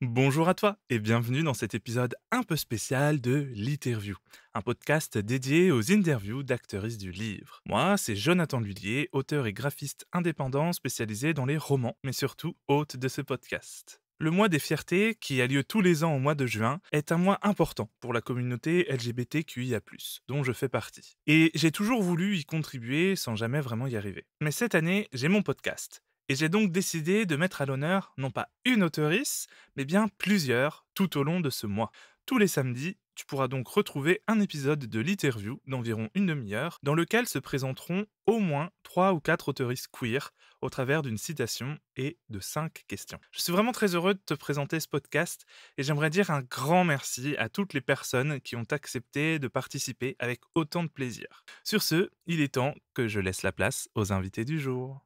Bonjour à toi et bienvenue dans cet épisode un peu spécial de l'Interview, un podcast dédié aux interviews d'actrices du livre. Moi, c'est Jonathan Lullier, auteur et graphiste indépendant spécialisé dans les romans, mais surtout hôte de ce podcast. Le mois des fiertés, qui a lieu tous les ans au mois de juin, est un mois important pour la communauté LGBTQIA+, dont je fais partie. Et j'ai toujours voulu y contribuer sans jamais vraiment y arriver. Mais cette année, j'ai mon podcast. Et j'ai donc décidé de mettre à l'honneur non pas une auteurice, mais bien plusieurs tout au long de ce mois. Tous les samedis, tu pourras donc retrouver un épisode de l'interview d'environ une demi-heure dans lequel se présenteront au moins 3 ou 4 auteuristes queer au travers d'une citation et de 5 questions. Je suis vraiment très heureux de te présenter ce podcast et j'aimerais dire un grand merci à toutes les personnes qui ont accepté de participer avec autant de plaisir. Sur ce, il est temps que je laisse la place aux invités du jour.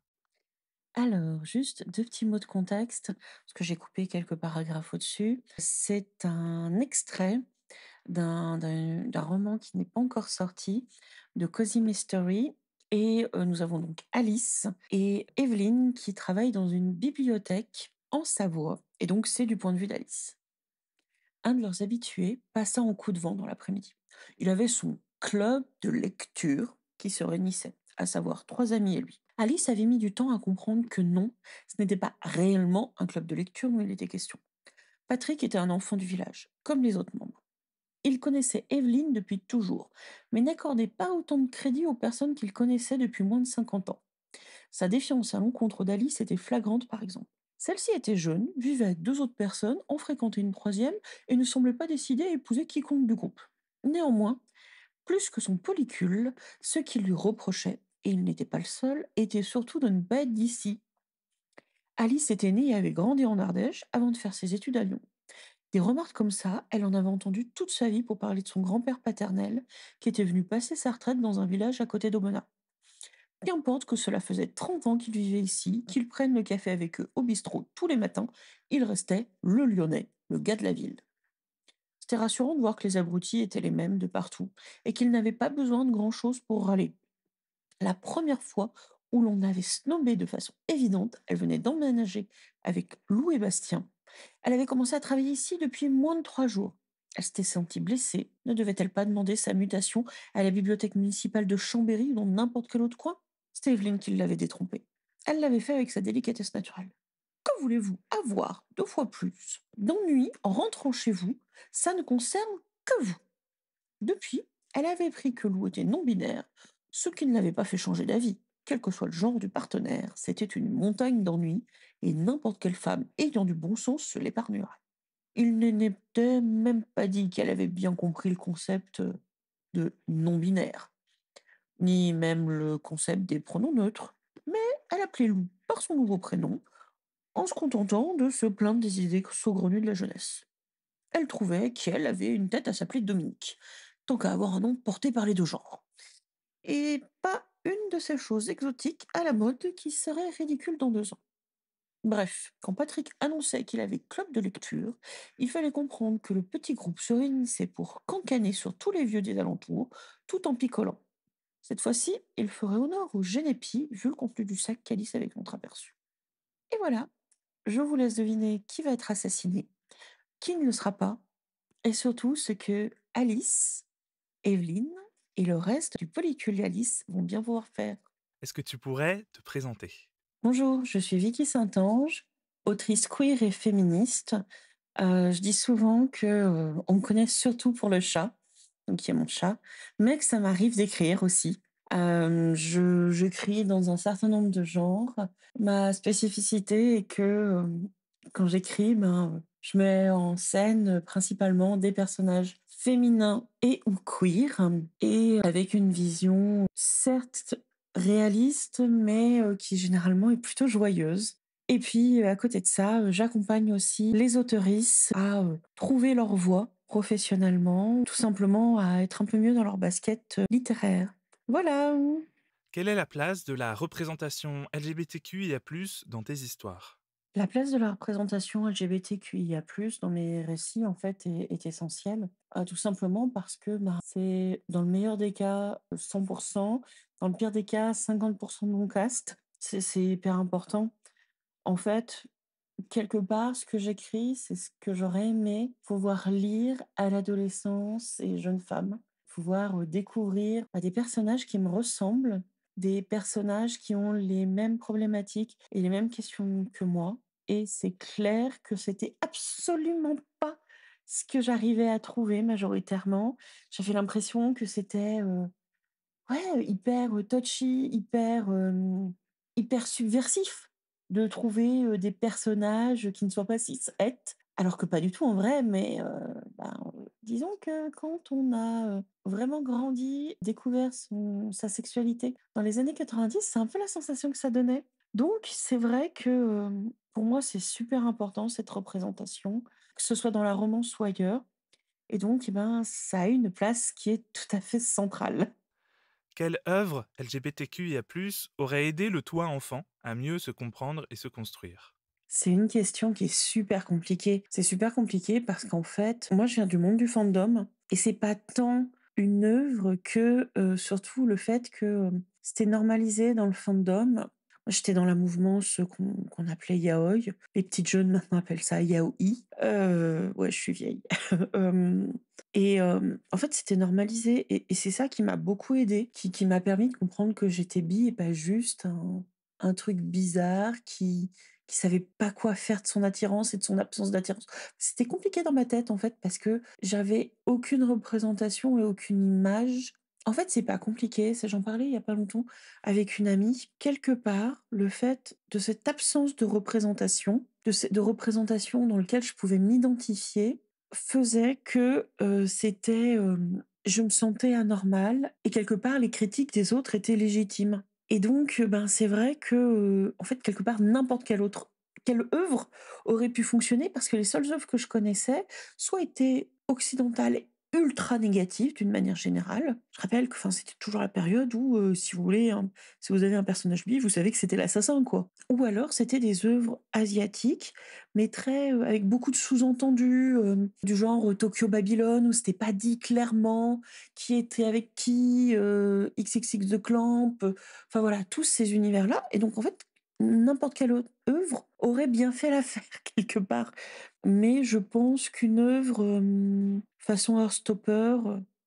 Alors, juste 2 petits mots de contexte, parce que j'ai coupé quelques paragraphes au-dessus. C'est un extrait d'un roman qui n'est pas encore sorti, de Cozy Mystery et nous avons donc Alice et Evelyne qui travaillent dans une bibliothèque en Savoie et donc c'est du point de vue d'Alice. Un de leurs habitués passa en coup de vent dans l'après-midi. Il avait son club de lecture qui se réunissait, à savoir 3 amis et lui. Alice avait mis du temps à comprendre que non, ce n'était pas réellement un club de lecture dont il était question. Patrick était un enfant du village, comme les autres membres. Il connaissait Evelyne depuis toujours, mais n'accordait pas autant de crédit aux personnes qu'il connaissait depuis moins de 50 ans. Sa défiance à l'encontre d'Alice était flagrante, par exemple. Celle-ci était jeune, vivait avec 2 autres personnes, en fréquentait une troisième et ne semblait pas décidée à épouser quiconque du groupe. Néanmoins, plus que son polycule, ce qu'il lui reprochait, et il n'était pas le seul, était surtout de ne pas être d'ici. Alice était née et avait grandi en Ardèche avant de faire ses études à Lyon. Des remarques comme ça, elle en avait entendu toute sa vie pour parler de son grand-père paternel, qui était venu passer sa retraite dans un village à côté d'Aubenas. Qu'importe que cela faisait 30 ans qu'ils vivaient ici, qu'ils prennent le café avec eux au bistrot tous les matins, il restait le Lyonnais, le gars de la ville. C'était rassurant de voir que les abrutis étaient les mêmes de partout et qu'ils n'avaient pas besoin de grand-chose pour râler. La première fois où l'on avait snobé de façon évidente, elle venait d'emménager avec Lou et Bastien. Elle avait commencé à travailler ici depuis moins de 3 jours. Elle s'était sentie blessée. Ne devait-elle pas demander sa mutation à la bibliothèque municipale de Chambéry ou dans n'importe quel autre coin? C'était Evelyne qui l'avait détrompée. Elle l'avait fait avec sa délicatesse naturelle. Que voulez-vous avoir 2 fois plus d'ennui en rentrant chez vous? Ça ne concerne que vous. Depuis, elle avait appris que Lou était non-binaire, ce qui ne l'avait pas fait changer d'avis. Quel que soit le genre du partenaire, c'était une montagne d'ennuis et n'importe quelle femme ayant du bon sens se l'épargnerait. Il ne n'était même pas dit qu'elle avait bien compris le concept de non-binaire, ni même le concept des pronoms neutres. Mais elle appelait Lou par son nouveau prénom, en se contentant de se plaindre des idées saugrenues de la jeunesse. Elle trouvait qu'elle avait une tête à s'appeler Dominique, tant qu'à avoir un nom porté par les 2 genres. Et pas une de ces choses exotiques à la mode qui serait ridicule dans 2 ans. Bref, quand Patrick annonçait qu'il avait club de lecture, il fallait comprendre que le petit groupe se réunissait pour cancaner sur tous les vieux des alentours, tout en picolant. Cette fois-ci, il ferait honneur au Génépi, vu le contenu du sac qu'Alice avait contre-aperçu. Et voilà, je vous laisse deviner qui va être assassiné, qui ne le sera pas, et surtout ce que Alice, Evelyne et le reste du polycule Alice vont bien pouvoir faire. Est-ce que tu pourrais te présenter? Bonjour, je suis Vicky Saint-Ange, autrice queer et féministe. Je dis souvent que, on me connaît surtout pour le chat, donc qui est mon chat, mais que ça m'arrive d'écrire aussi. J'écris dans un certain nombre de genres. Ma spécificité est que, quand j'écris, je mets en scène, principalement des personnages féminins et ou queer et avec une vision certes réaliste, mais qui généralement est plutôt joyeuse. Et puis, à côté de ça, j'accompagne aussi les auteurices à, trouver leur voie professionnellement, tout simplement à être un peu mieux dans leur basket, littéraire. Voilà. Quelle est la place de la représentation LGBTQIA+ dans tes histoires? La place de la représentation LGBTQIA+ dans mes récits, en fait, est essentielle, tout simplement parce que, c'est dans le meilleur des cas, 100, dans le pire des cas, 50 de mon cast. C'est hyper important. En fait, quelque part, ce que j'écris, c'est ce que j'aurais aimé pouvoir lire à l'adolescence et jeune femme. Pouvoir, découvrir, des personnages qui me ressemblent, des personnages qui ont les mêmes problématiques et les mêmes questions que moi et c'est clair que c'était absolument pas ce que j'arrivais à trouver majoritairement. J'avais l'impression que c'était, ouais, hyper, touchy, hyper subversif de trouver, des personnages qui ne soient pas cis-het, alors que pas du tout en vrai, mais disons que quand on a, vraiment grandi, découvert sa sexualité dans les années 90, c'est un peu la sensation que ça donnait. Donc c'est vrai que, pour moi, c'est super important cette représentation, que ce soit dans la romance ou ailleurs et donc, eh ben, ça a une place qui est tout à fait centrale. Quelle œuvre LGBTQIA+ aurait aidé le toi enfant à mieux se comprendre et se construire? C'est une question qui est super compliquée. C'est super compliqué parce qu'en fait, moi, je viens du monde du fandom et c'est pas tant une œuvre que, surtout le fait que, c'était normalisé dans le fandom. Moi, j'étais dans la mouvance, qu'on appelait yaoi. Les petites jeunes maintenant appellent ça yaoi. Ouais, je suis vieille. Hem en fait, c'était normalisé et c'est ça qui m'a beaucoup aidée, qui m'a permis de comprendre que j'étais bi et pas juste un truc bizarre qui savait pas quoi faire de son attirance et de son absence d'attirance. C'était compliqué dans ma tête, en fait, parce que j'avais aucune représentation et aucune image. En fait, c'est pas compliqué, ça j'en parlais il y a pas longtemps avec une amie. Quelque part, le fait de cette absence de représentation, de représentation dans lequel je pouvais m'identifier, faisait que, je me sentais anormale et quelque part les critiques des autres étaient légitimes. Et donc, ben, c'est vrai que, en fait, quelque part, quelle œuvre aurait pu fonctionner parce que les seules œuvres que je connaissais, soit étaient occidentales et ultra négatives d'une manière générale. Je rappelle que, enfin, c'était toujours la période où, si vous voulez, si vous avez un personnage bi, vous savez que c'était l'assassin, quoi. Ou alors c'était des œuvres asiatiques, mais très, avec beaucoup de sous-entendus, du genre, Tokyo Babylone où c'était pas dit clairement qui était avec qui, XXX The Clamp, enfin voilà, tous ces univers-là et donc en fait, n'importe quelle autre œuvre aurait bien fait l'affaire quelque part. Mais je pense qu'une œuvre, façon Heartstopper,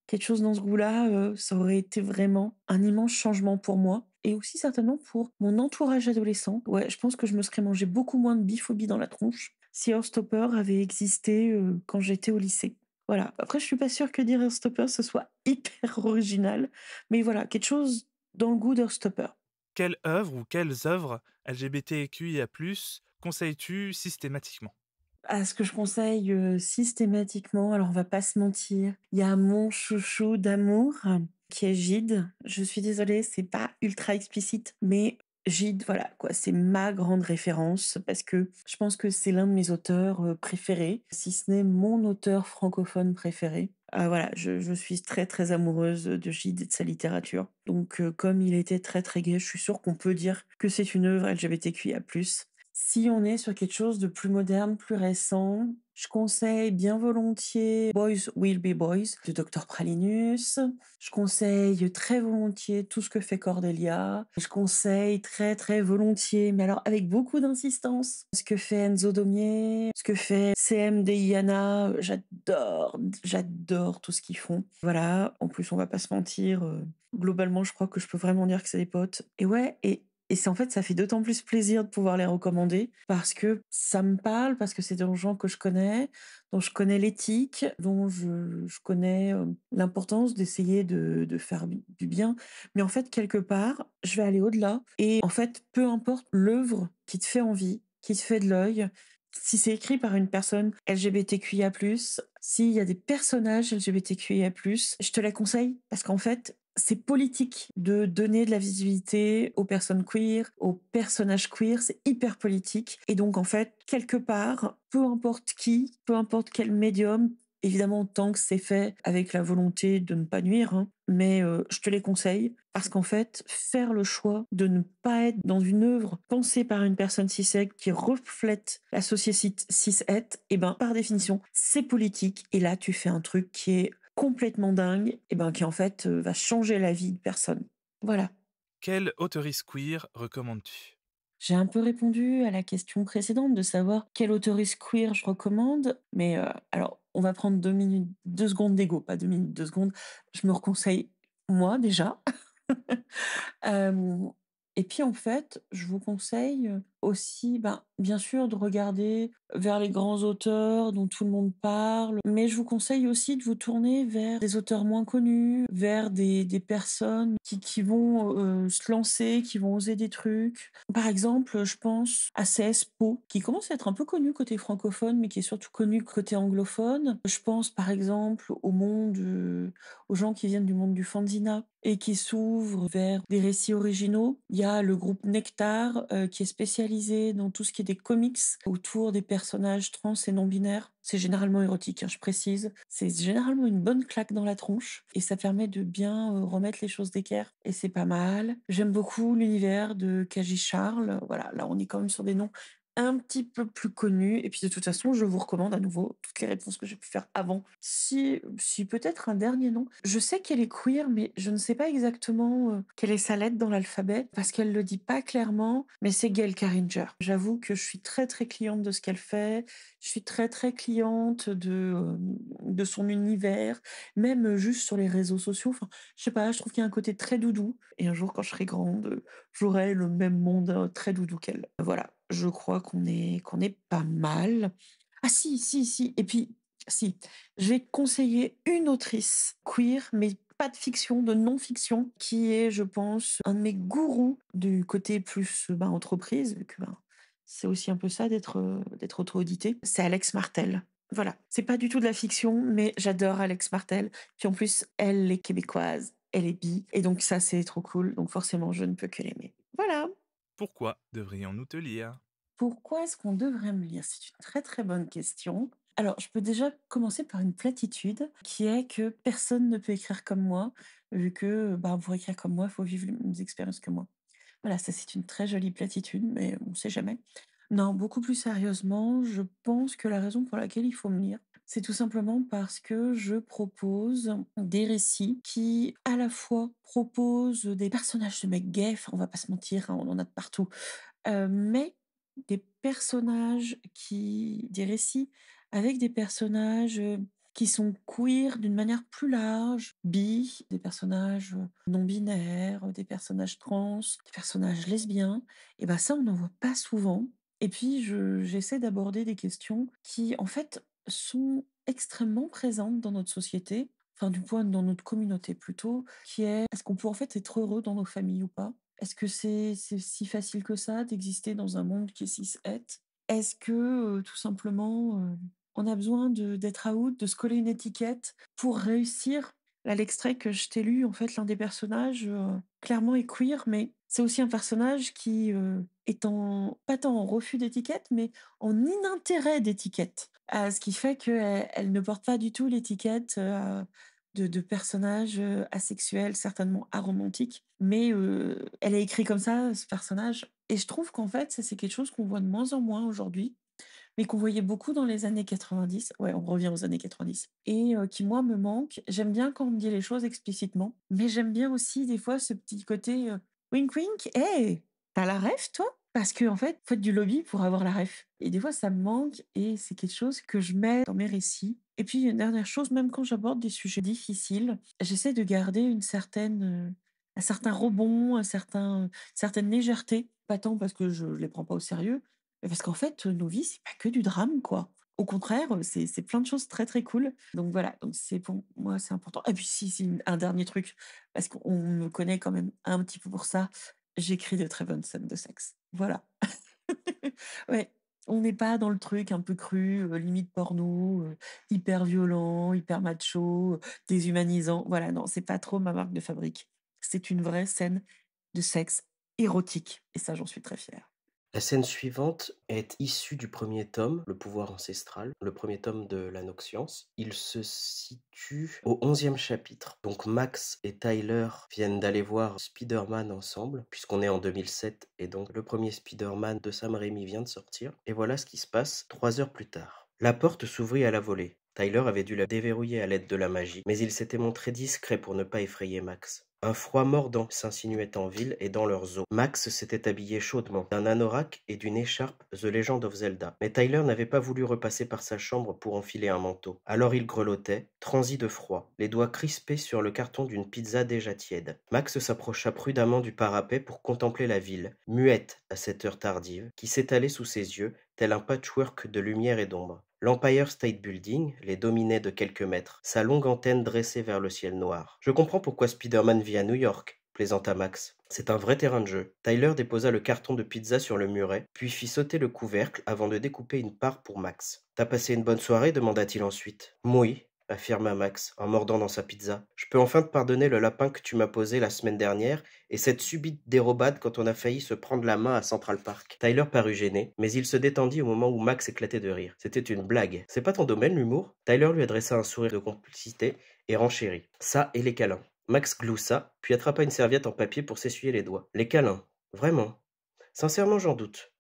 quelque chose dans ce goût-là, ça aurait été vraiment un immense changement pour moi et aussi certainement pour mon entourage adolescent. Ouais, je pense que je me serais mangé beaucoup moins de biphobie dans la tronche si Heartstopper avait existé, quand j'étais au lycée. Voilà. Après je suis pas sûre que dire Heartstopper ce soit hyper original, mais voilà, quelque chose dans le goût d'Heartstopper. Quelle œuvre ou quelles œuvres LGBTQIA+ conseilles-tu systématiquement? Ah, ce que je conseille, systématiquement, alors on va pas se mentir, il y a mon chouchou d'amour qui est Gide. Je suis désolée, c'est pas ultra explicite, mais Gide, voilà quoi, c'est ma grande référence parce que je pense que c'est l'un de mes auteurs, préférés, si ce n'est mon auteur francophone préféré. Voilà, je suis très, très amoureuse de Gide et de sa littérature. Donc comme il était très, très gai, je suis sûre qu'on peut dire que c'est une œuvre LGBTQIA+. Si on est sur quelque chose de plus moderne, plus récent, je conseille bien volontiers Boys Will Be Boys de Dr Pralinus. Je conseille très volontiers tout ce que fait Cordelia. Je conseille très très volontiers, mais alors avec beaucoup d'insistance, ce que fait Enzo Daumier, ce que fait CMDIANA. J'adore tout ce qu'ils font. Voilà, en plus on va pas se mentir, globalement je crois que je peux vraiment dire que c'est des potes. Et ouais, et c'est en fait, ça fait d'autant plus plaisir de pouvoir les recommander parce que ça me parle, parce que c'est des gens que je connais, dont je connais l'éthique, dont je connais l'importance d'essayer de faire du bien. Mais en fait, quelque part, je vais aller au-delà. Et en fait, peu importe l'œuvre qui te fait envie, qui te fait de l'œil, si c'est écrit par une personne LGBTQIA+, s'il y a des personnages LGBTQIA+, je te la conseille parce qu'en fait, c'est politique de donner de la visibilité aux personnes queer, aux personnages queer, c'est hyper politique. Et donc, en fait, quelque part, peu importe qui, peu importe quel médium, évidemment, tant que c'est fait avec la volonté de ne pas nuire, hein, mais je te les conseille parce qu'en fait, faire le choix de ne pas être dans une œuvre pensée par une personne cis-het qui reflète la société cis-het, et ben, par définition, c'est politique. Et là, tu fais un truc qui est complètement dingue, et ben qui en fait, va changer la vie de personne. Voilà. Quelle auteurice queer recommandes-tu? J'ai un peu répondu à la question précédente de savoir quel auteuriste queer je recommande, mais alors on va prendre 2 minutes 2 secondes d'ego, pas 2 minutes, 2 secondes. Je me reconseille moi déjà. Hem et puis en fait, je vous conseille, aussi, ben, bien sûr de regarder vers les grands auteurs dont tout le monde parle, mais je vous conseille aussi de vous tourner vers des auteurs moins connus, vers des personnes qui vont, se lancer, qui vont oser des trucs. Par exemple, je pense à C.S. Pau, qui commence à être un peu connu côté francophone, mais qui est surtout connu côté anglophone. Je pense par exemple au monde, aux gens qui viennent du monde du fanzina et qui s'ouvrent vers des récits originaux. Il y a le groupe Nectar, qui est spécialisé dans tout ce qui est des comics autour des personnages trans et non binaires. C'est généralement érotique, hein, je précise. C'est généralement une bonne claque dans la tronche et ça permet de bien, remettre les choses d'équerre et c'est pas mal. J'aime beaucoup l'univers de Kaji Charles. Voilà, là, on est quand même sur des noms un petit peu plus connu et puis de toute façon, je vous recommande à nouveau toutes les réponses que j'ai pu faire avant. Si peut-être un dernier nom. Je sais qu'elle est queer, mais je ne sais pas exactement, quelle est sa lettre dans l'alphabet parce qu'elle le dit pas clairement, mais c'est Gail Carringer. J'avoue que je suis très, très cliente de ce qu'elle fait. Je suis très, très cliente de son univers, même, juste sur les réseaux sociaux. Enfin, je sais pas, je trouve qu'il y a un côté très doudou et un jour quand je serai grande, j'aurai le même monde, très doudou qu'elle. Voilà, je crois qu'on est pas mal. Ah si, si, si et puis si, je vais conseiller une autrice queer, mais pas de fiction, de non-fiction, qui est, je pense, un de mes gourous du côté plus, ben, entreprise, vu que, ben, c'est aussi un peu ça d'être auto-édité. C'est Alex Martel. Voilà, c'est pas du tout de la fiction, mais j'adore Alex Martel. Puis en plus, elle est québécoise, elle est bi et donc ça, c'est trop cool, donc forcément, je ne peux que l'aimer. Voilà. Pourquoi devrions-nous te lire? Pourquoi est-ce qu'on devrait me lire? C'est une très, très bonne question. Alors, je peux déjà commencer par une platitude qui est que personne ne peut écrire comme moi, vu que, bah, pour écrire comme moi, il faut vivre les mêmes expériences que moi. Voilà, ça c'est une très jolie platitude, mais on ne sait jamais. Non, beaucoup plus sérieusement, je pense que la raison pour laquelle il faut me lire, c'est tout simplement parce que je propose des récits qui, à la fois, proposent des personnages de mecs gays, enfin, on va pas se mentir, hein, on en a de partout, mais des récits avec des personnages, qui sont queer d'une manière plus large, des personnages, non binaires, des personnages trans, des personnages lesbiens et ben ça, on n'en voit pas souvent et puis j'essaie d'aborder des questions qui, en fait, sont extrêmement présentes dans notre société, enfin du point dans notre communauté plutôt, qui est: est-ce qu'on peut, en fait, être heureux dans nos familles ou pas? Est-ce que c'est si facile que ça d'exister dans un monde qui est cis-het? Est-ce que, tout simplement, on a besoin d'être out, de se coller une étiquette pour réussir? Là, l'extrait que je t'ai lu, en fait, l'un des personnages, clairement est queer, mais c'est aussi un personnage qui, est en pas tant en refus d'étiquette, mais en inintérêt d'étiquette. Ce qui fait qu'elle ne porte pas du tout l'étiquette, de personnage, asexuel, certainement aromantique, mais elle est écrit comme ça, ce personnage et je trouve qu'en fait, ça, c'est quelque chose qu'on voit de moins en moins aujourd'hui, mais qu'on voyait beaucoup dans les années 90. Ouais, on revient aux années 90 et qui, moi, me manque. J'aime bien quand on me dit les choses explicitement, mais j'aime bien aussi des fois ce petit côté, wink wink: «Hey, tu la ref toi?» parce qu'en fait, faites du lobby pour avoir la ref et des fois ça me manque et c'est quelque chose que je mets dans mes récits et puis une dernière chose, même quand j'aborde des sujets difficiles, j'essaie de garder un certain rebond, certaine légèreté. Pas tant parce que je les prends pas au sérieux, mais parce qu'en fait, nos vies, c'est pas que du drame, quoi. Au contraire, c'est plein de choses très, très cool. Donc voilà, donc c'est pour moi, c'est important. Et puis si, un dernier truc, parce qu'on me connaît quand même un petit peu pour ça, j'écris de très bonnes scènes de sexe. Voilà. Ouais, on n'est pas dans le truc un peu cru, limite porno, hyper violent, hyper macho, déshumanisant. Voilà, non, c'est pas trop ma marque de fabrique. C'est une vraie scène de sexe érotique et ça, j'en suis très fière. La scène suivante est issue du premier tome, Le pouvoir ancestral, le premier tome de la Noxiance. Il se situe au 11e chapitre. Donc Max et Tyler viennent d'aller voir Spider-Man ensemble, puisqu'on est en 2007, et donc le premier Spider-Man de Sam Raimi vient de sortir. Et voilà ce qui se passe 3 heures plus tard. La porte s'ouvrit à la volée. Tyler avait dû la déverrouiller à l'aide de la magie, mais il s'était montré discret pour ne pas effrayer Max. Un froid mordant s'insinuait en ville et dans leurs eaux. Max s'était habillé chaudement, d'un anorak et d'une écharpe The Legend of Zelda. Mais Tyler n'avait pas voulu repasser par sa chambre pour enfiler un manteau. Alors il grelottait, transi de froid, les doigts crispés sur le carton d'une pizza déjà tiède. Max s'approcha prudemment du parapet pour contempler la ville, muette à cette heure tardive, qui s'étalait sous ses yeux, tel un patchwork de lumière et d'ombre. L'Empire State Building les dominait de quelques mètres, sa longue antenne dressée vers le ciel noir. Je comprends pourquoi Spider-Man vit à New York, plaisanta Max. C'est un vrai terrain de jeu. Tyler déposa le carton de pizza sur le muret, puis fit sauter le couvercle avant de découper une part pour Max. T'as passé une bonne soirée demanda-t-il ensuite. Oui, affirma Max, en mordant dans sa pizza. Je peux enfin te pardonner le lapin que tu m'as posé la semaine dernière et cette subite dérobade quand on a failli se prendre la main à Central Park. Tyler parut gêné, mais il se détendit au moment où Max éclatait de rire. C'était une blague. C'est pas ton domaine, l'humour? Tyler lui adressa un sourire de complicité et renchérit. Ça et les câlins. Max gloussa, puis attrapa une serviette en papier pour s'essuyer les doigts. Les câlins. Vraiment. Sincèrement, j'en doute.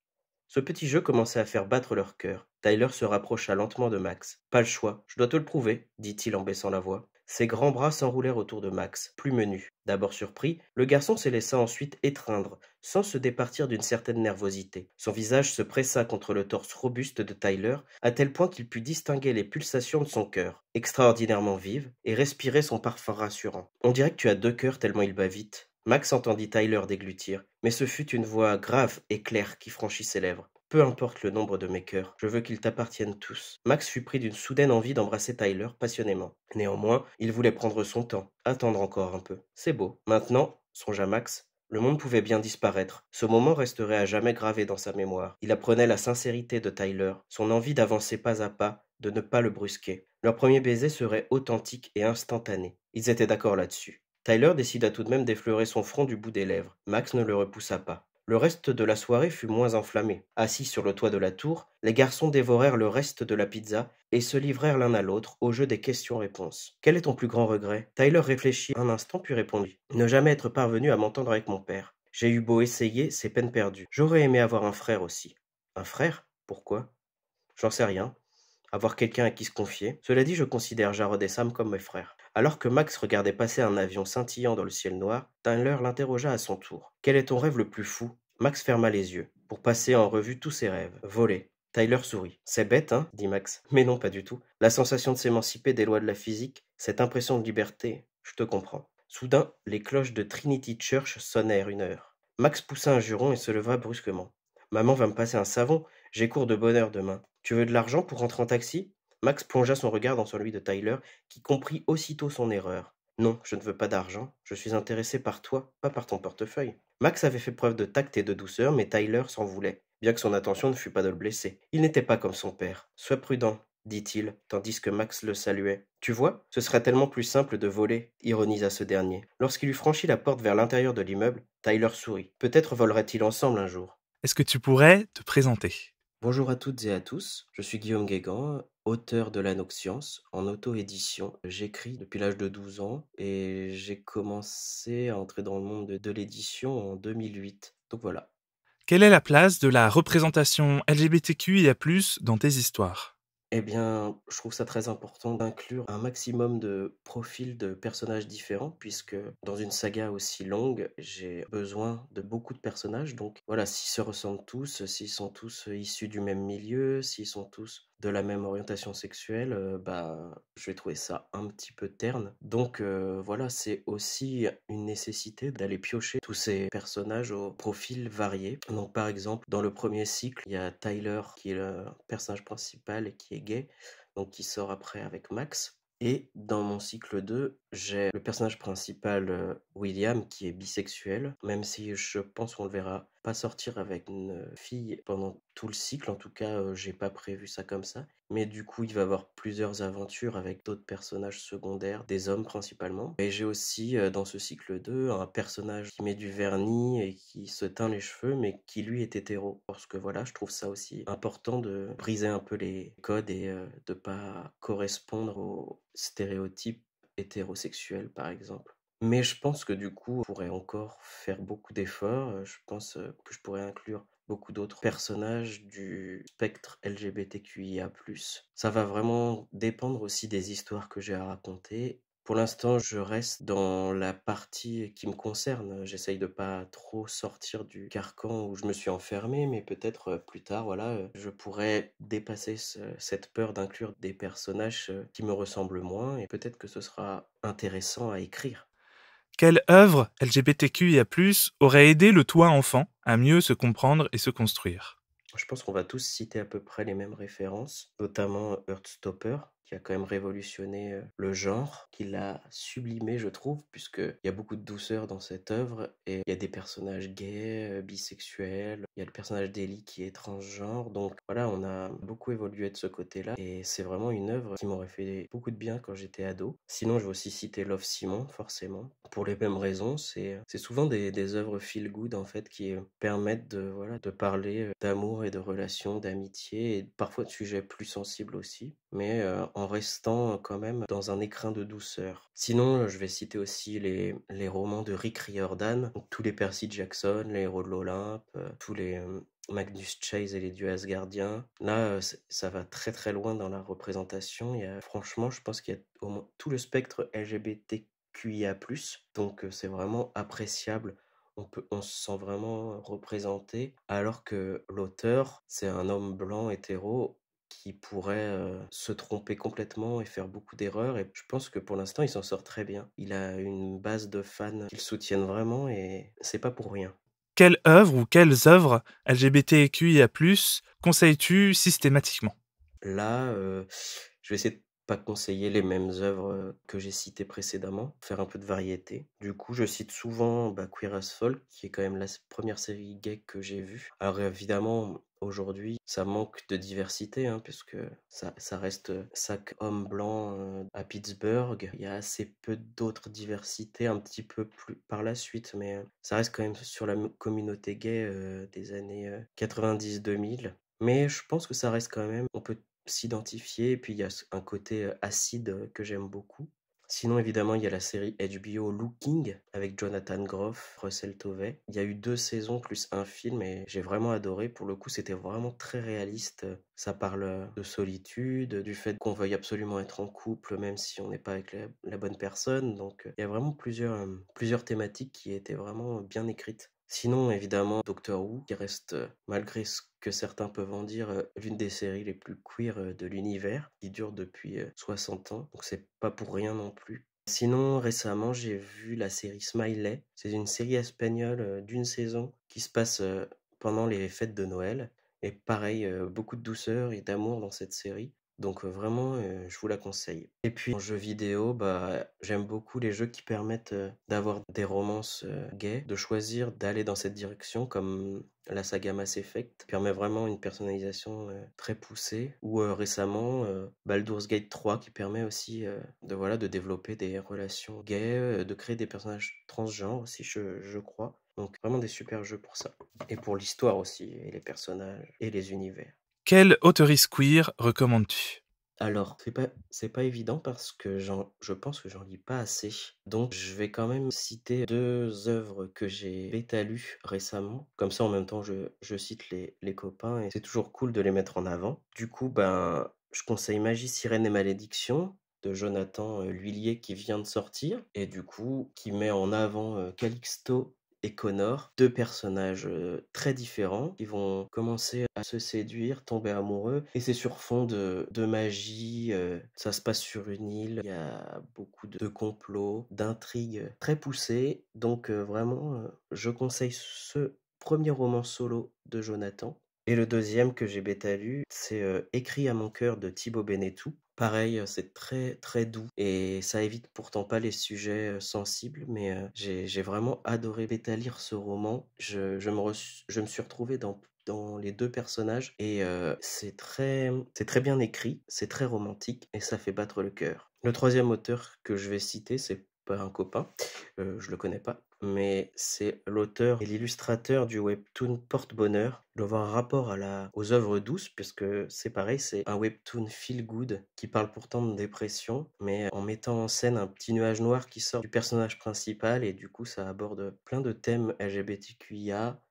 Ce petit jeu commençait à faire battre leur cœur. Tyler se rapprocha lentement de Max. Pas le choix, je dois te le prouver, dit-il en baissant la voix. Ses grands bras s'enroulèrent autour de Max, plus menus. D'abord surpris, le garçon se laissa ensuite étreindre, sans se départir d'une certaine nervosité. Son visage se pressa contre le torse robuste de Tyler, à tel point qu'il put distinguer les pulsations de son cœur, extraordinairement vives, et respirer son parfum rassurant. On dirait que tu as deux cœurs tellement il bat vite. Max entendit Tyler déglutir, mais ce fut une voix grave et claire qui franchit ses lèvres. Peu importe le nombre de mes cœurs, je veux qu'ils t'appartiennent tous. Max fut pris d'une soudaine envie d'embrasser Tyler passionnément. Néanmoins, il voulait prendre son temps, attendre encore un peu. C'est beau. Maintenant, songea Max, le monde pouvait bien disparaître. Ce moment resterait à jamais gravé dans sa mémoire. Il apprenait la sincérité de Tyler, son envie d'avancer pas à pas, de ne pas le brusquer. Leur premier baiser serait authentique et instantané. Ils étaient d'accord là-dessus. Tyler décida tout de même d'effleurer son front du bout des lèvres. Max ne le repoussa pas. Le reste de la soirée fut moins enflammé. Assis sur le toit de la tour, les garçons dévorèrent le reste de la pizza et se livrèrent l'un à l'autre au jeu des questions-réponses. Quel est ton plus grand regret? Tyler réfléchit un instant puis répondit. Ne jamais être parvenu à m'entendre avec mon père. J'ai eu beau essayer, c'est peine perdue. J'aurais aimé avoir un frère aussi. Un frère? Pourquoi? J'en sais rien. Avoir quelqu'un à qui se confier. Cela dit, je considère Jarod et Sam comme mes frères. Alors que Max regardait passer un avion scintillant dans le ciel noir, Tyler l'interrogea à son tour. Quel est ton rêve le plus fou? Max ferma les yeux, pour passer en revue tous ses rêves. Voler. Tyler sourit. C'est bête, hein? Dit Max. Mais non, pas du tout. La sensation de s'émanciper des lois de la physique, cette impression de liberté, je te comprends. Soudain, les cloches de Trinity Church sonnèrent 1 heure. Max poussa un juron et se leva brusquement. Maman va me passer un savon, j'ai cours de bonne heure demain. Tu veux de l'argent pour rentrer en taxi? Max plongea son regard dans celui de Tyler, qui comprit aussitôt son erreur. Non, je ne veux pas d'argent, je suis intéressé par toi, pas par ton portefeuille. Max avait fait preuve de tact et de douceur, mais Tyler s'en voulait, bien que son intention ne fût pas de le blesser. Il n'était pas comme son père. Sois prudent, dit-il, tandis que Max le saluait. Tu vois, ce serait tellement plus simple de voler, ironisa ce dernier. Lorsqu'il eut franchi la porte vers l'intérieur de l'immeuble, Tyler sourit. Peut-être voleraient-ils ensemble un jour. Est-ce que tu pourrais te présenter? Bonjour à toutes et à tous, je suis Guillaume Guégan, auteur de La Noxience en auto-édition. J'écris depuis l'âge de 12 ans et j'ai commencé à entrer dans le monde de l'édition en 2008. Donc voilà. Quelle est la place de la représentation LGBTQIA+ dans tes histoires? Eh bien, je trouve ça très important d'inclure un maximum de profils de personnages différents, puisque dans une saga aussi longue, j'ai besoin de beaucoup de personnages. Donc voilà, s'ils se ressemblent tous, s'ils sont tous issus du même milieu, s'ils sont tous de la même orientation sexuelle, je vais trouver ça un petit peu terne. Donc voilà, c'est aussi une nécessité d'aller piocher tous ces personnages aux profils variés. Donc par exemple, dans le premier cycle, il y a Tyler qui est le personnage principal et qui est gay, donc qui sort après avec Max. Et dans mon cycle 2, j'ai le personnage principal, William, qui est bisexuel, même si je pense qu'on le verra pas sortir avec une fille pendant tout le cycle, en tout cas, j'ai pas prévu ça comme ça. Mais du coup, il va avoir plusieurs aventures avec d'autres personnages secondaires, des hommes principalement. Et j'ai aussi, dans ce cycle 2, un personnage qui met du vernis et qui se teint les cheveux, mais qui lui est hétéro. Parce que voilà, je trouve ça aussi important de briser un peu les codes et de pas correspondre aux stéréotypes hétérosexuels, par exemple. Mais je pense que du coup, on pourrait encore faire beaucoup d'efforts. Je pense que je pourrais inclure beaucoup d'autres personnages du spectre LGBTQIA+. Ça va vraiment dépendre aussi des histoires que j'ai à raconter Pour l'instant, je reste dans la partie qui me concerne. J'essaye de pas trop sortir du carcan où je me suis enfermé, mais peut-être plus tard, voilà, je pourrais dépasser cette peur d'inclure des personnages qui me ressemblent moins et peut-être que ce sera intéressant à écrire. Quelle œuvre LGBTQIA+, aurait aidé le toi enfant à mieux se comprendre et se construire? Je pense qu'on va tous citer à peu près les mêmes références, notamment Heartstopper, qui a quand même révolutionné le genre, qui l'a sublimé, je trouve, puisqu'il y a beaucoup de douceur dans cette œuvre, et il y a des personnages gays, bisexuels, il y a le personnage d'Ellie qui est transgenre, donc voilà, on a beaucoup évolué de ce côté-là, et c'est vraiment une œuvre qui m'aurait fait beaucoup de bien quand j'étais ado. Sinon, je vais aussi citer Love Simon, forcément, pour les mêmes raisons, c'est souvent des œuvres feel good, en fait, qui permettent de, voilà, de parler d'amour et de relations, d'amitié, et parfois de sujets plus sensibles aussi, mais en restant quand même dans un écrin de douceur. Sinon, je vais citer aussi les romans de Rick Riordan, donc tous les Percy Jackson, les héros de l'Olympe, tous les Magnus Chase et les dieux asgardiens. Là, ça va très très loin dans la représentation. Franchement, je pense qu'il y a au moins tout le spectre LGBTQIA+, donc c'est vraiment appréciable. On se sent vraiment représenté, alors que l'auteur, c'est un homme blanc hétéro qui pourrait se tromper complètement et faire beaucoup d'erreurs. Et je pense que pour l'instant, il s'en sort très bien. Il a une base de fans qui le soutiennent vraiment et c'est pas pour rien. Quelle œuvre ou quelles œuvres LGBTQIA+, conseilles-tu systématiquement? Là, je vais essayer de pas conseiller les mêmes œuvres que j'ai citées précédemment, faire un peu de variété. Du coup, je cite souvent Queer as Folk, qui est quand même la première série gay que j'ai vue. Alors évidemment, aujourd'hui, ça manque de diversité, hein, puisque ça reste cinq hommes blancs à Pittsburgh. Il y a assez peu d'autres diversités, un petit peu plus par la suite, mais ça reste quand même sur la communauté gay des années 90-2000. Mais je pense que ça reste quand même, on peut s'identifier, et puis il y a un côté acide que j'aime beaucoup. Sinon, évidemment, il y a la série HBO Looking avec Jonathan Groff, Russell Tovey. Il y a eu 2 saisons plus un film et j'ai vraiment adoré. Pour le coup, c'était vraiment très réaliste. Ça parle de solitude, du fait qu'on veuille absolument être en couple, même si on n'est pas avec la bonne personne. Donc, il y a vraiment plusieurs thématiques qui étaient vraiment bien écrites. Sinon, évidemment, Doctor Who, qui reste, malgré ce que certains peuvent en dire, l'une des séries les plus queer de l'univers, qui dure depuis 60 ans, donc c'est pas pour rien non plus. Sinon, récemment, j'ai vu la série Smiley. C'est une série espagnole d'une saison qui se passe pendant les fêtes de Noël. Et pareil, beaucoup de douceur et d'amour dans cette série. Donc vraiment, je vous la conseille. Et puis en jeu vidéo, bah, j'aime beaucoup les jeux qui permettent d'avoir des romances gays, de choisir d'aller dans cette direction, comme la saga Mass Effect permet vraiment une personnalisation très poussée. Ou récemment, Baldur's Gate 3 qui permet aussi voilà, de développer des relations gays, de créer des personnages transgenres aussi, je crois. Donc vraiment des super jeux pour ça. Et pour l'histoire aussi, et les personnages, et les univers. Quelle auteurice queer recommandes-tu? Alors, c'est pas évident parce que je pense que j'en lis pas assez. Donc, je vais quand même citer 2 œuvres que j'ai bêta-lues récemment. Comme ça, en même temps, je cite les copains et c'est toujours cool de les mettre en avant. Du coup, ben, je conseille Magie, Sirène et Malédiction de Jonathan L'Huillier qui vient de sortir et du coup, qui met en avant Calixto et Connor, 2 personnages très différents qui vont commencer à se séduire, tomber amoureux, et c'est sur fond de magie. Ça se passe sur une île, il y a beaucoup de complots, d'intrigues très poussées. Donc vraiment, je conseille ce premier roman solo de Jonathan. Et le deuxième que j'ai bêta lu, c'est Écrit à mon cœur de Thibaut Benetou. Pareil, c'est très très doux et ça évite pourtant pas les sujets sensibles, mais j'ai vraiment adoré bêta lire ce roman. Je me suis retrouvé dans les 2 personnages et c'est très bien écrit, c'est très romantique et ça fait battre le cœur. Le troisième auteur que je vais citer, c'est pas un copain, je le connais pas, mais c'est l'auteur et l'illustrateur du webtoon Porte-Bonheur. Il doit avoir un rapport aux œuvres douces, puisque c'est pareil, c'est un webtoon feel good qui parle pourtant de dépression, mais en mettant en scène un petit nuage noir qui sort du personnage principal, et du coup ça aborde plein de thèmes LGBTQIA.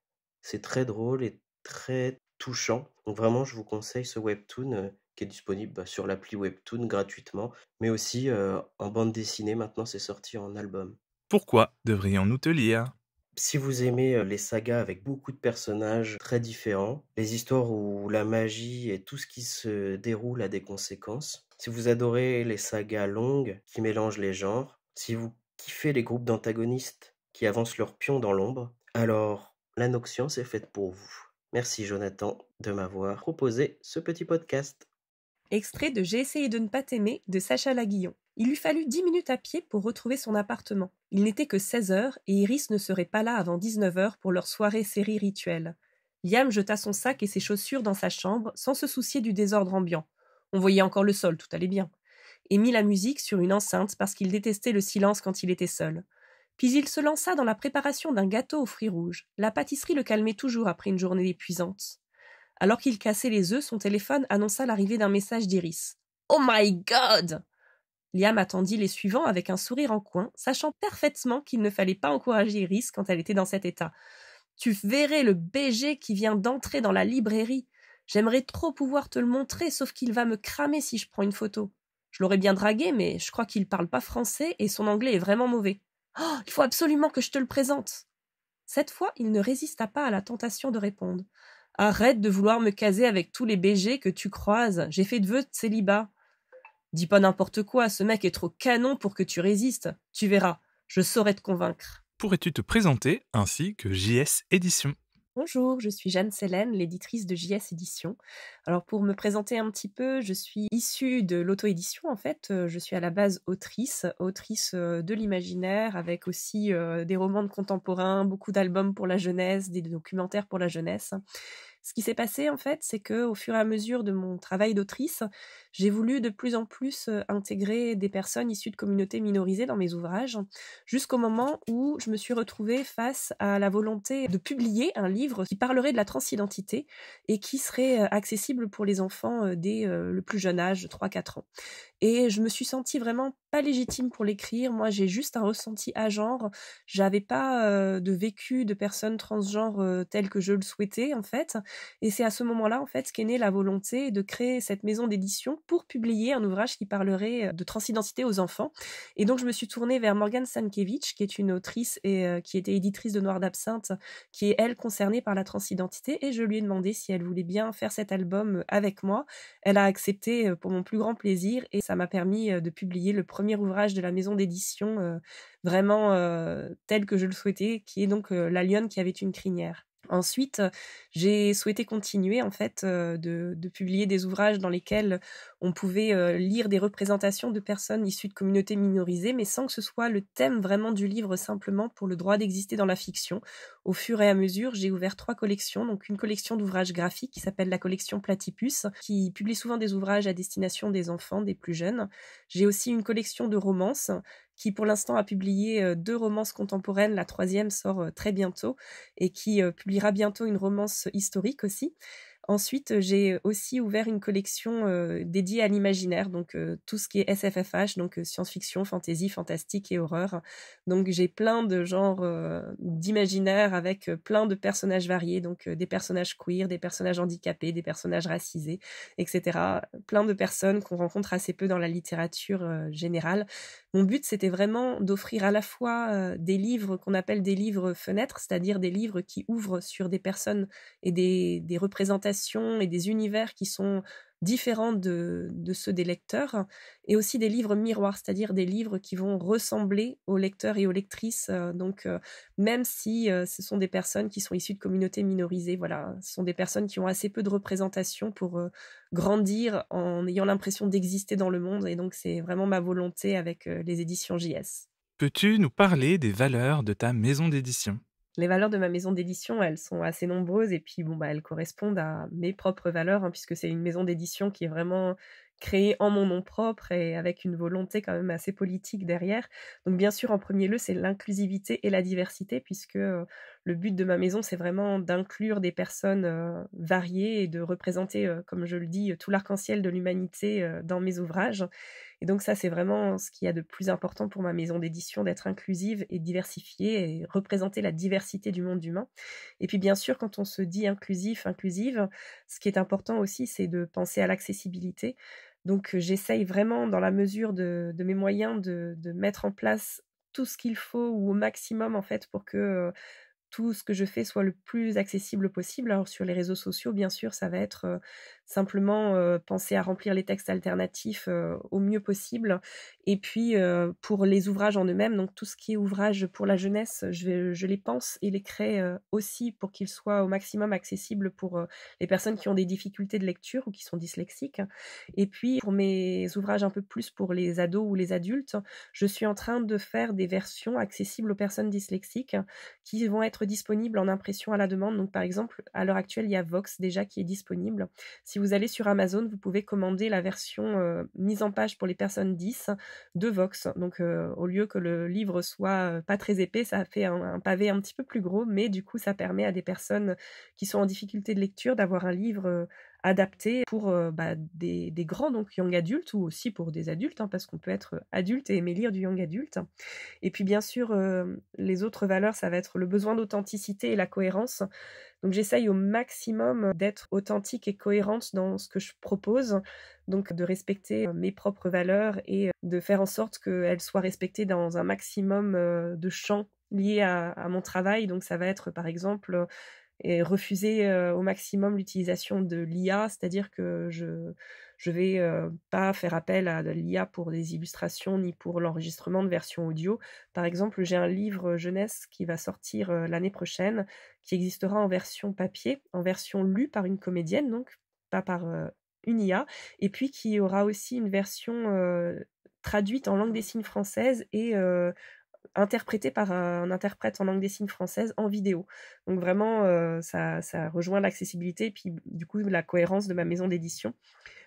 C'est très drôle et très touchant. Donc vraiment, je vous conseille ce webtoon qui est disponible sur l'appli Webtoon gratuitement, mais aussi en bande dessinée. Maintenant, c'est sorti en album. Pourquoi devrions-nous te lire? Si vous aimez les sagas avec beaucoup de personnages très différents, les histoires où la magie et tout ce qui se déroule a des conséquences, si vous adorez les sagas longues qui mélangent les genres, si vous kiffez les groupes d'antagonistes qui avancent leurs pions dans l'ombre, alors la Noxiance est faite pour vous. Merci Jonathan de m'avoir proposé ce petit podcast. Extrait de J'ai essayé de ne pas t'aimer de Sacha Laguillon. Il lui fallut 10 minutes à pied pour retrouver son appartement. Il n'était que 16 heures et Iris ne serait pas là avant 19 heures pour leur soirée série rituelle. Liam jeta son sac et ses chaussures dans sa chambre sans se soucier du désordre ambiant. On voyait encore le sol, tout allait bien. Et mit la musique sur une enceinte parce qu'il détestait le silence quand il était seul. Puis il se lança dans la préparation d'un gâteau aux fruits rouges. La pâtisserie le calmait toujours après une journée épuisante. Alors qu'il cassait les œufs, son téléphone annonça l'arrivée d'un message d'Iris. « Oh my God !» Liam attendit les suivants avec un sourire en coin, sachant parfaitement qu'il ne fallait pas encourager Iris quand elle était dans cet état. « Tu verrais le BG qui vient d'entrer dans la librairie. J'aimerais trop pouvoir te le montrer, sauf qu'il va me cramer si je prends une photo. Je l'aurais bien dragué, mais je crois qu'il parle pas français et son anglais est vraiment mauvais. Oh, il faut absolument que je te le présente !» Cette fois, il ne résista pas à la tentation de répondre. « Arrête de vouloir me caser avec tous les BG que tu croises. J'ai fait de vœux de célibat. » « Dis pas n'importe quoi, ce mec est trop canon pour que tu résistes. Tu verras, je saurai te convaincre. » Pourrais-tu te présenter ainsi que JS Édition? Bonjour, je suis Jeanne Sélène, l'éditrice de JS Édition. Alors pour me présenter un petit peu, je suis issue de l'auto-édition en fait. Je suis à la base autrice de l'imaginaire avec aussi des romans de contemporains, beaucoup d'albums pour la jeunesse, des documentaires pour la jeunesse. Ce qui s'est passé en fait, c'est que au fur et à mesure de mon travail d'autrice, j'ai voulu de plus en plus intégrer des personnes issues de communautés minorisées dans mes ouvrages, jusqu'au moment où je me suis retrouvée face à la volonté de publier un livre qui parlerait de la transidentité et qui serait accessible pour les enfants dès le plus jeune âge, 3-4 ans. Et je me suis sentie vraiment pas légitime pour l'écrire. Moi, j'ai juste un ressenti à genre. J'avais pas de vécu de personne transgenre tel que je le souhaitais, en fait. Et c'est à ce moment-là, en fait, qu'est née la volonté de créer cette maison d'édition pour publier un ouvrage qui parlerait de transidentité aux enfants. Et donc, je me suis tournée vers Morgane Stankiewicz, qui est une autrice et qui était éditrice de Noir d'Absinthe, qui est, elle, concernée par la transidentité. Et je lui ai demandé si elle voulait bien faire cet album avec moi. Elle a accepté pour mon plus grand plaisir et ça m'a permis de publier le premier ouvrage de la maison d'édition vraiment tel que je le souhaitais, qui est donc La Lionne qui avait une crinière. Ensuite, j'ai souhaité continuer en fait de publier des ouvrages dans lesquels on pouvait lire des représentations de personnes issues de communautés minorisées, mais sans que ce soit le thème vraiment du livre simplement pour le droit d'exister dans la fiction. Au fur et à mesure, j'ai ouvert 3 collections, donc une collection d'ouvrages graphiques qui s'appelle la collection Platypus, qui publie souvent des ouvrages à destination des enfants, des plus jeunes. J'ai aussi une collection de romances qui pour l'instant a publié 2 romances contemporaines, la 3e sort très bientôt, et qui publiera bientôt une romance historique aussi. Ensuite, j'ai aussi ouvert une collection dédiée à l'imaginaire, donc tout ce qui est SFFH, donc science-fiction, fantasy, fantastique et horreur. Donc j'ai plein de genres d'imaginaire avec plein de personnages variés, donc des personnages queer, des personnages handicapés, des personnages racisés, etc. Plein de personnes qu'on rencontre assez peu dans la littérature générale. Mon but, c'était vraiment d'offrir à la fois des livres qu'on appelle des livres fenêtres, c'est-à-dire des livres qui ouvrent sur des personnes et des représentations et des univers qui sont différents de ceux des lecteurs, et aussi des livres miroirs, c'est-à-dire des livres qui vont ressembler aux lecteurs et aux lectrices, même si ce sont des personnes qui sont issues de communautés minorisées, voilà, ce sont des personnes qui ont assez peu de représentation pour grandir en ayant l'impression d'exister dans le monde, et donc c'est vraiment ma volonté avec les éditions JS. Peux-tu nous parler des valeurs de ta maison d'édition? Les valeurs de ma maison d'édition, elles sont assez nombreuses et puis elles correspondent à mes propres valeurs, puisque c'est une maison d'édition qui est vraiment créé en mon nom propre et avec une volonté quand même assez politique derrière. Donc bien sûr, en premier lieu, c'est l'inclusivité et la diversité puisque, le but de ma maison, c'est vraiment d'inclure des personnes, variées et de représenter, comme je le dis, tout l'arc-en-ciel de l'humanité, dans mes ouvrages. Et donc ça, c'est vraiment ce qu'il y a de plus important pour ma maison d'édition, d'être inclusive et diversifiée et représenter la diversité du monde humain. Et puis bien sûr, quand on se dit inclusif, inclusive, ce qui est important aussi, c'est de penser à l'accessibilité. Donc j'essaye vraiment, dans la mesure de mes moyens, de mettre en place tout ce qu'il faut ou au maximum en fait pour que, tout ce que je fais soit le plus accessible possible. Alors sur les réseaux sociaux, bien sûr, ça va être, simplement, penser à remplir les textes alternatifs, au mieux possible et puis, pour les ouvrages en eux-mêmes, donc tout ce qui est ouvrage pour la jeunesse, je les pense et les crée, aussi pour qu'ils soient au maximum accessibles pour, les personnes qui ont des difficultés de lecture ou qui sont dyslexiques et puis pour mes ouvrages un peu plus pour les ados ou les adultes, je suis en train de faire des versions accessibles aux personnes dyslexiques qui vont être disponibles en impression à la demande. Donc, par exemple, à l'heure actuelle, il y a Vox déjà qui est disponible. Si vous allez sur Amazon, vous pouvez commander la version mise en page pour les personnes 10 de Vox. Donc, au lieu que le livre soit pas très épais, ça fait un pavé un petit peu plus gros, mais du coup, ça permet à des personnes qui sont en difficulté de lecture d'avoir un livre adapté pour des grands, donc young adultes, ou aussi pour des adultes, hein, parce qu'on peut être adulte et aimer lire du young adulte. Et puis bien sûr, les autres valeurs, ça va être le besoin d'authenticité et la cohérence. Donc j'essaye au maximum d'être authentique et cohérente dans ce que je propose, donc de respecter mes propres valeurs et de faire en sorte qu'elles soient respectées dans un maximum de champs liés à mon travail. Donc ça va être par exemple et refuser au maximum l'utilisation de l'IA, c'est-à-dire que je vais pas faire appel à de l'IA pour des illustrations ni pour l'enregistrement de versions audio. Par exemple, j'ai un livre jeunesse qui va sortir l'année prochaine, qui existera en version papier, en version lue par une comédienne, donc pas par une IA, et puis qui aura aussi une version traduite en langue des signes française et interprété par un interprète en langue des signes française en vidéo. Donc vraiment, ça rejoint l'accessibilité et puis du coup la cohérence de ma maison d'édition.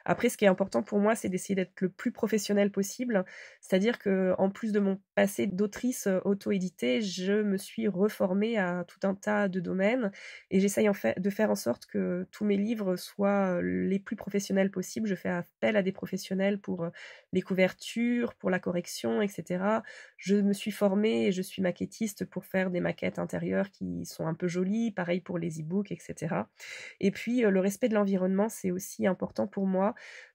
Après, ce qui est important pour moi, c'est d'essayer d'être le plus professionnel possible. C'est-à-dire que, en plus de mon passé d'autrice auto-éditée, je me suis reformée à tout un tas de domaines et j'essaye en fait de faire en sorte que tous mes livres soient les plus professionnels possibles. Je fais appel à des professionnels pour les couvertures, pour la correction, etc. Je me suis formée et je suis maquettiste pour faire des maquettes intérieures qui sont un peu jolies, pareil pour les e-books, etc. Et puis, le respect de l'environnement, c'est aussi important pour moi.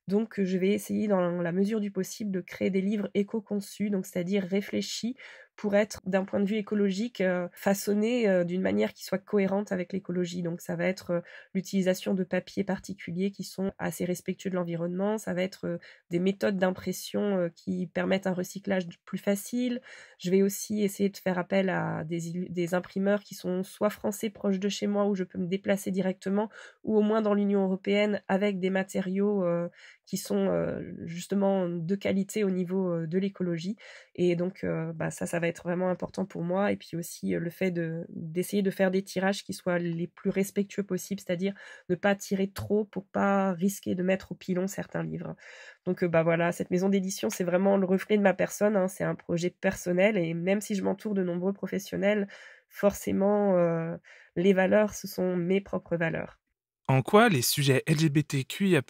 Donc, je vais essayer dans la mesure du possible de créer des livres éco-conçus, donc c'est-à-dire réfléchis pour être, d'un point de vue écologique, façonnés d'une manière qui soit cohérente avec l'écologie. Donc ça va être l'utilisation de papiers particuliers qui sont assez respectueux de l'environnement, ça va être des méthodes d'impression qui permettent un recyclage plus facile. Je vais aussi essayer de faire appel à des imprimeurs qui sont soit français proches de chez moi où je peux me déplacer directement, ou au moins dans l'Union européenne avec des matériaux qui sont justement de qualité au niveau de l'écologie. Et donc ça va être vraiment important pour moi. Et puis aussi le fait d'essayer de faire des tirages qui soient les plus respectueux possibles, c'est-à-dire ne pas tirer trop pour pas risquer de mettre au pilon certains livres. Donc voilà, cette maison d'édition, c'est vraiment le reflet de ma personne, hein. C'est un projet personnel et même si je m'entoure de nombreux professionnels, forcément les valeurs, ce sont mes propres valeurs. En quoi les sujets LGBTQIA+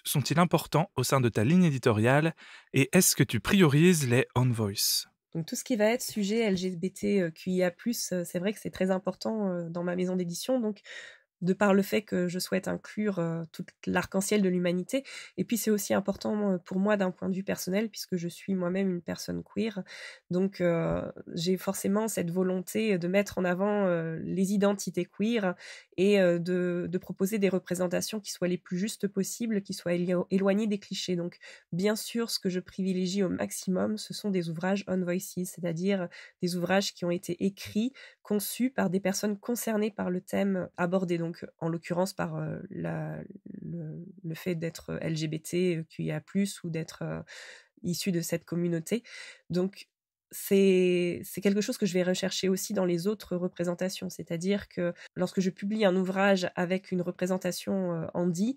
sont-ils importants au sein de ta ligne éditoriale et est-ce que tu priorises les on voice? Donc tout ce qui va être sujet LGBTQIA+, c'est vrai que c'est très important dans ma maison d'édition. Donc de par le fait que je souhaite inclure tout l'arc-en-ciel de l'humanité. Et puis c'est aussi important pour moi d'un point de vue personnel, puisque je suis moi-même une personne queer. Donc j'ai forcément cette volonté de mettre en avant les identités queer et de proposer des représentations qui soient les plus justes possibles, qui soient éloignées des clichés. Donc bien sûr, ce que je privilégie au maximum, ce sont des ouvrages on voices, c'est-à-dire des ouvrages qui ont été écrits, conçus par des personnes concernées par le thème abordé. Donc, en l'occurrence, par le fait d'être LGBT, QIA+, ou d'être issu de cette communauté. Donc, c'est quelque chose que je vais rechercher aussi dans les autres représentations. C'est-à-dire que lorsque je publie un ouvrage avec une représentation handi,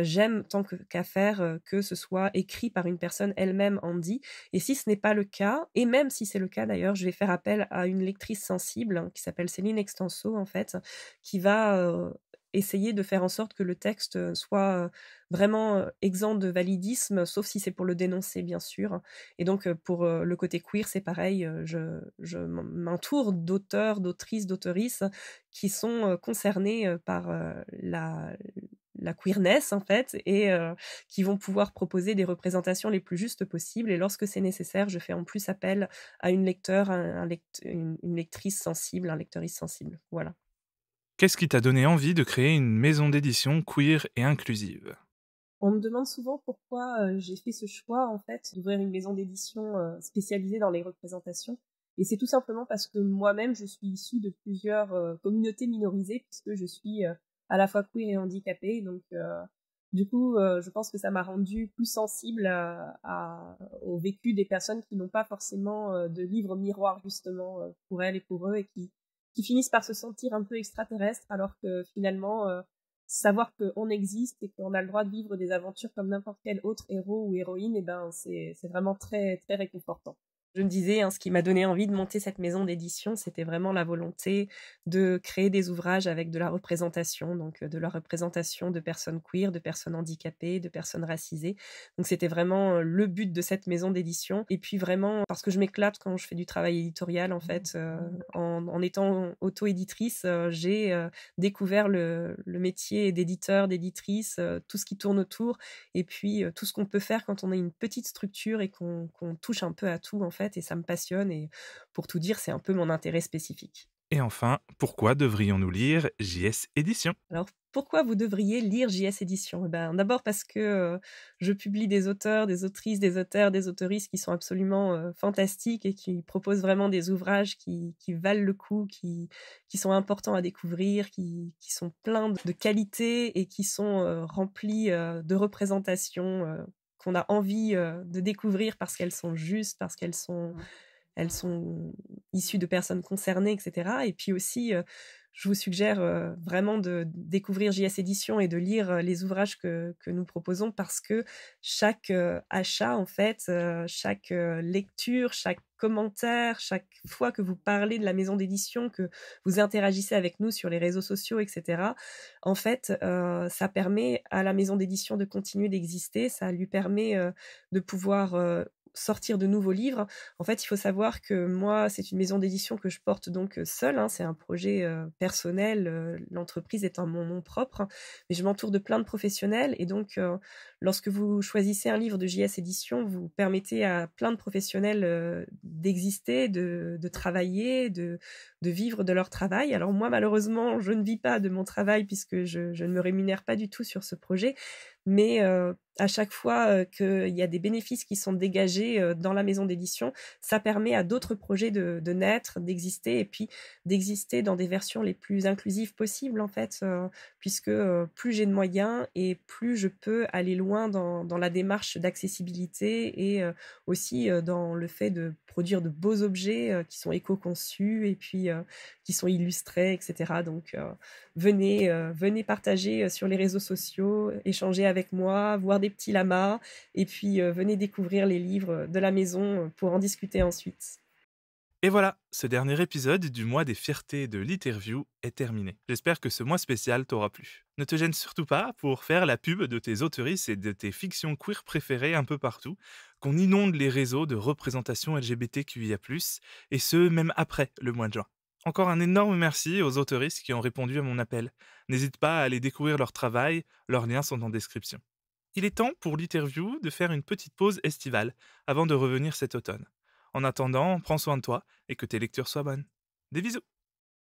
j'aime tant qu'à faire que ce soit écrit par une personne elle-même handi. Et si ce n'est pas le cas, et même si c'est le cas d'ailleurs, je vais faire appel à une lectrice sensible qui s'appelle Céline Extenso en fait, qui va essayer de faire en sorte que le texte soit vraiment exempt de validisme, sauf si c'est pour le dénoncer, bien sûr. Et donc, pour le côté queer, c'est pareil, je m'entoure d'auteurs, d'autrices, d'auteurisses qui sont concernés par la queerness, en fait, et qui vont pouvoir proposer des représentations les plus justes possibles. Et lorsque c'est nécessaire, je fais en plus appel à une lecteur, une lectrice sensible, un lecteuriste sensible. Voilà. Qu'est-ce qui t'a donné envie de créer une maison d'édition queer et inclusive? On me demande souvent pourquoi j'ai fait ce choix, en fait, d'ouvrir une maison d'édition spécialisée dans les représentations. Et c'est tout simplement parce que moi-même, je suis issue de plusieurs communautés minorisées, puisque je suis à la fois queer et handicapée. Donc, du coup, je pense que ça m'a rendue plus sensible au vécu des personnes qui n'ont pas forcément de livres miroirs, justement, pour elles et pour eux, et qui finissent par se sentir un peu extraterrestres, alors que finalement, savoir qu'on existe et qu'on a le droit de vivre des aventures comme n'importe quel autre héros ou héroïne, et ben c'est vraiment très, très réconfortant. Je me disais, ce qui m'a donné envie de monter cette maison d'édition, c'était vraiment la volonté de créer des ouvrages avec de la représentation, donc de la représentation de personnes queer, de personnes handicapées, de personnes racisées. Donc c'était vraiment le but de cette maison d'édition. Et puis vraiment, parce que je m'éclate quand je fais du travail éditorial, en fait, en étant auto-éditrice, j'ai découvert le métier d'éditeur, d'éditrice, tout ce qui tourne autour, et puis tout ce qu'on peut faire quand on a une petite structure et qu'on touche un peu à tout, en fait, et ça me passionne, et pour tout dire, c'est un peu mon intérêt spécifique. Et enfin, pourquoi devrions-nous lire JS Édition? Alors, pourquoi vous devriez lire JS Édition? Eh ben, d'abord parce que je publie des auteurs, des autrices, des auteurs, des autoristes qui sont absolument fantastiques et qui proposent vraiment des ouvrages qui valent le coup, qui sont importants à découvrir, qui sont pleins de qualité et qui sont remplis de représentations qu'on a envie de découvrir parce qu'elles sont justes, parce elles sont issues de personnes concernées, etc. Et puis aussi, je vous suggère vraiment de découvrir JS Édition et de lire les ouvrages que nous proposons, parce que chaque achat, en fait, chaque lecture, chaque commentaire, chaque fois que vous parlez de la maison d'édition, que vous interagissez avec nous sur les réseaux sociaux, etc., en fait, ça permet à la maison d'édition de continuer d'exister, ça lui permet de pouvoir sortir de nouveaux livres. En fait, il faut savoir que moi, c'est une maison d'édition que je porte donc seule, c'est un projet personnel, l'entreprise est en mon nom propre, mais je m'entoure de plein de professionnels, et donc lorsque vous choisissez un livre de JS Édition, vous permettez à plein de professionnels d'exister, de travailler, de vivre de leur travail. Alors moi, malheureusement, je ne vis pas de mon travail puisque je ne me rémunère pas du tout sur ce projet, mais à chaque fois qu'il y a des bénéfices qui sont dégagés dans la maison d'édition, ça permet à d'autres projets de naître, d'exister, et puis d'exister dans des versions les plus inclusives possibles, en fait, puisque plus j'ai de moyens et plus je peux aller loin dans la démarche d'accessibilité, et aussi dans le fait de produire de beaux objets qui sont éco-conçus et puis qui sont illustrés, etc. Donc venez partager sur les réseaux sociaux, échanger avec moi, voir des petits lamas, et puis venez découvrir les livres de la maison pour en discuter ensuite. Et voilà, ce dernier épisode du mois des fiertés de l'interview est terminé. J'espère que ce mois spécial t'aura plu. Ne te gêne surtout pas pour faire la pub de tes autoristes et de tes fictions queer préférées un peu partout, qu'on inonde les réseaux de représentation LGBTQIA+, et ce, même après le mois de juin. Encore un énorme merci aux autoristes qui ont répondu à mon appel. N'hésite pas à aller découvrir leur travail, leurs liens sont en description. Il est temps pour l'interview de faire une petite pause estivale avant de revenir cet automne. En attendant, prends soin de toi et que tes lectures soient bonnes. Des bisous!